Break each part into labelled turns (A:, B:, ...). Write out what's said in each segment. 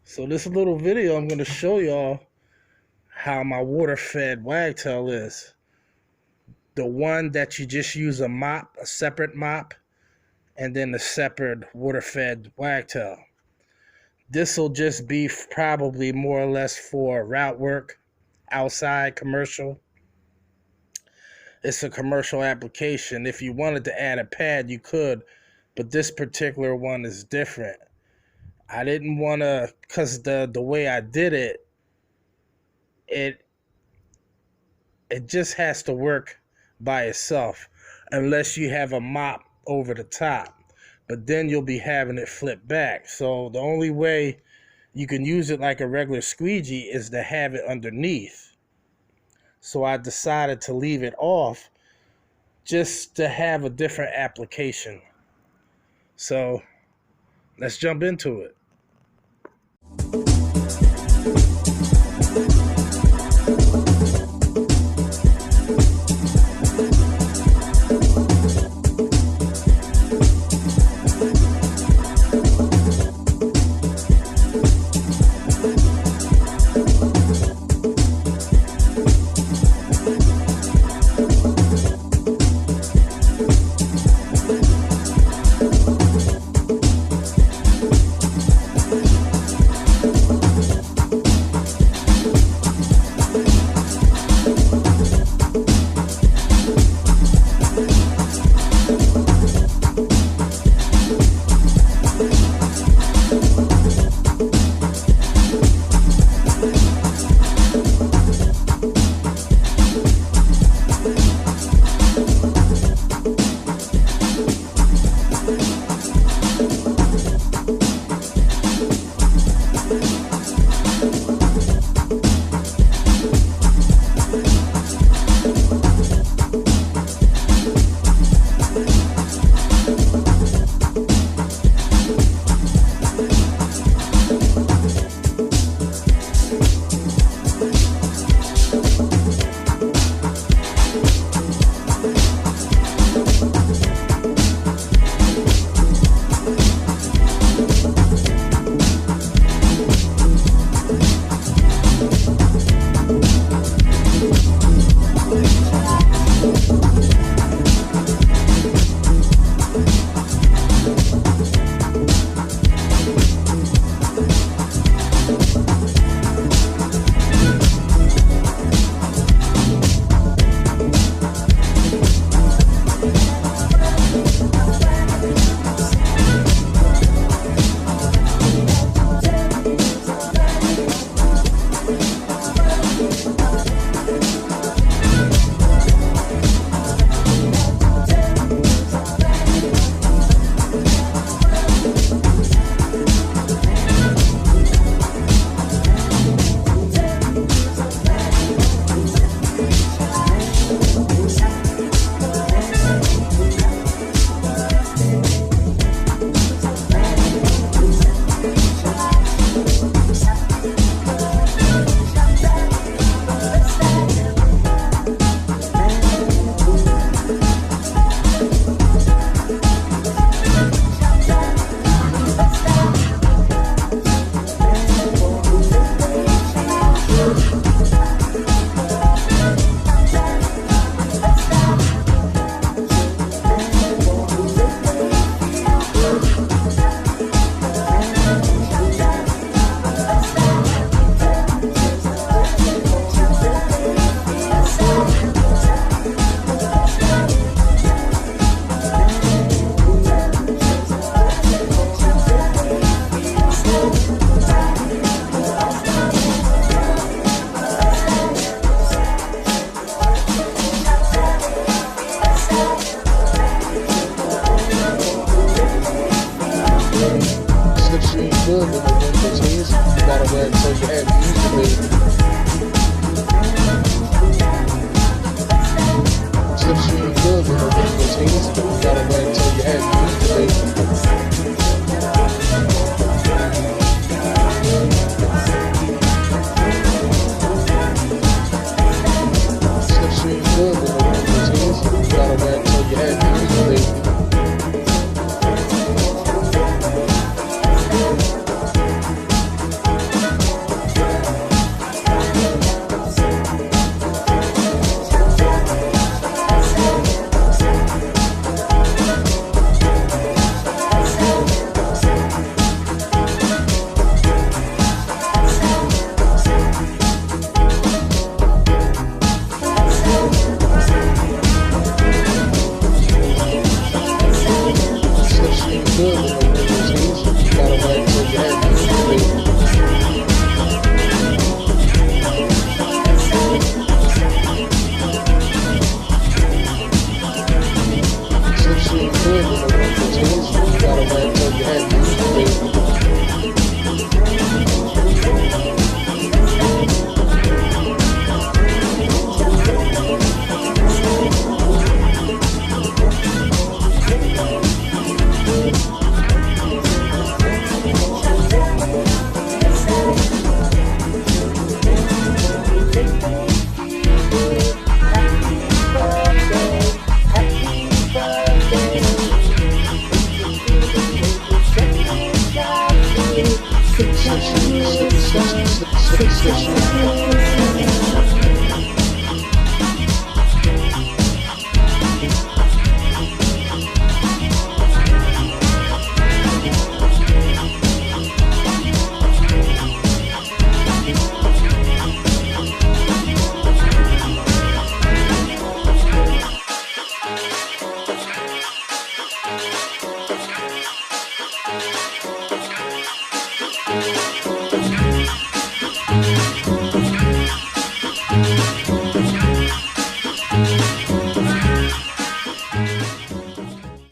A: So this little video, I'm going to show y'all how my water-fed wagtail is. The one that you just use a mop, a separate mop, and then the separate water-fed wagtail. This will just be probably more or less for route work, outside, commercial. It's a commercial application. If you wanted to add a pad, you could, but this particular one is different. I didn't want to, because the way I did it, it just has to work by itself unless you have a mop over the top. But then you'll be having it flip back. So the only way you can use it like a regular squeegee is to have it underneath. So I decided to leave it off just to have a different application. So let's jump into it.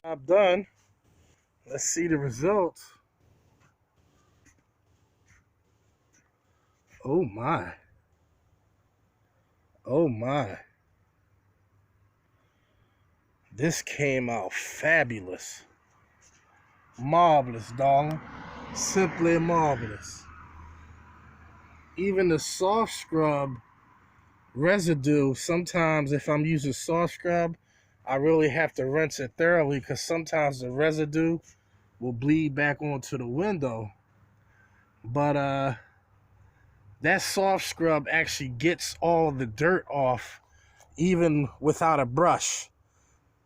A: I'm done. Let's see the results. Oh my. Oh my. This came out fabulous. Marvelous, darling. Simply marvelous. Even the soft scrub residue, sometimes if I'm using soft scrub, I really have to rinse it thoroughly because sometimes the residue will bleed back onto the window. But that soft scrub actually gets all the dirt off even without a brush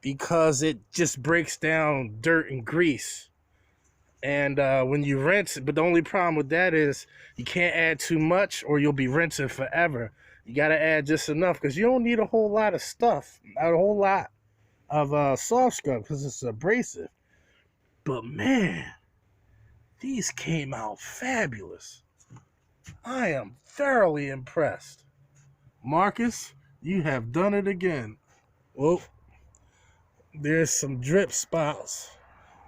A: because it just breaks down dirt and grease. And when you rinse it, but the only problem with that is you can't add too much or you'll be rinsing forever. You got to add just enough because you don't need a whole lot of stuff, a whole lot of soft scrub because it's abrasive. But man, these came out fabulous. I am thoroughly impressed. Marcus, you have done it again. Well, there's some drip spots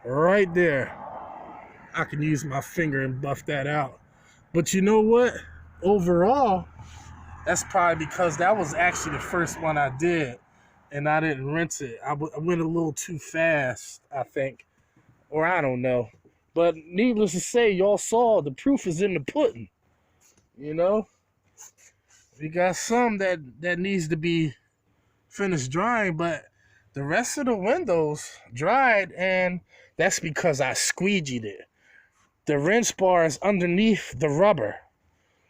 A: right there. I can use my finger and buff that out. But you know what? Overall, that's probably because that was actually the first one I did and I didn't rinse it. I went a little too fast, I think. Or I don't know. But needless to say, y'all saw the proof is in the pudding. You know? We got some that needs to be finished drying, but the rest of the windows dried, and that's because I squeegeed it. The rinse bar is underneath the rubber.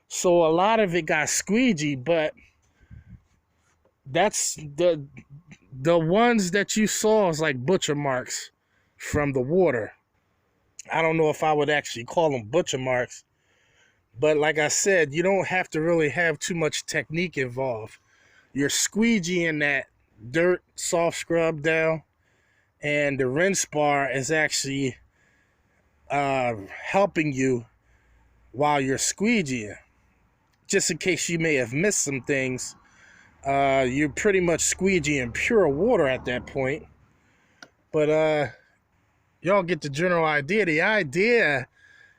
A: So a lot of it got squeegee, but that's the ones that you saw is like butcher marks from the water. I don't know if I would actually call them butcher marks, but like I said, you don't have to really have too much technique involved. You're squeegeeing that dirt soft scrub down, and the rinse bar is actually helping you while you're squeegeeing. Just in case you may have missed some things, you're pretty much squeegeeing pure water at that point. But y'all get the general idea. The idea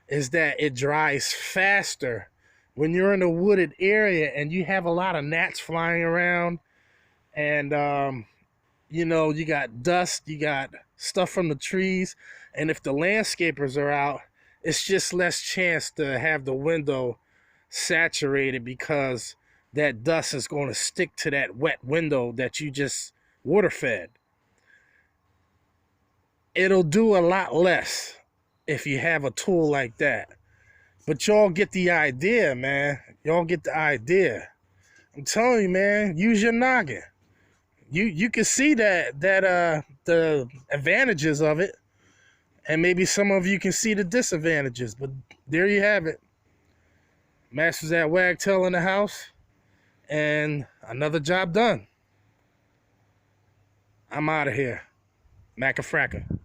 A: is that it dries faster when you're in a wooded area and you have a lot of gnats flying around, and you know, you got dust, you got stuff from the trees, and if the landscapers are out, it's just less chance to have the window saturated because that dust is going to stick to that wet window that you just water fed. It'll do a lot less if you have a tool like that. But y'all get the idea, man. Y'all get the idea. I'm telling you, man, use your noggin. You can see that the advantages of it, and maybe some of you can see the disadvantages, but there you have it. Masters at Wagtail in the house, and another job done. I'm out of here. Macafracka.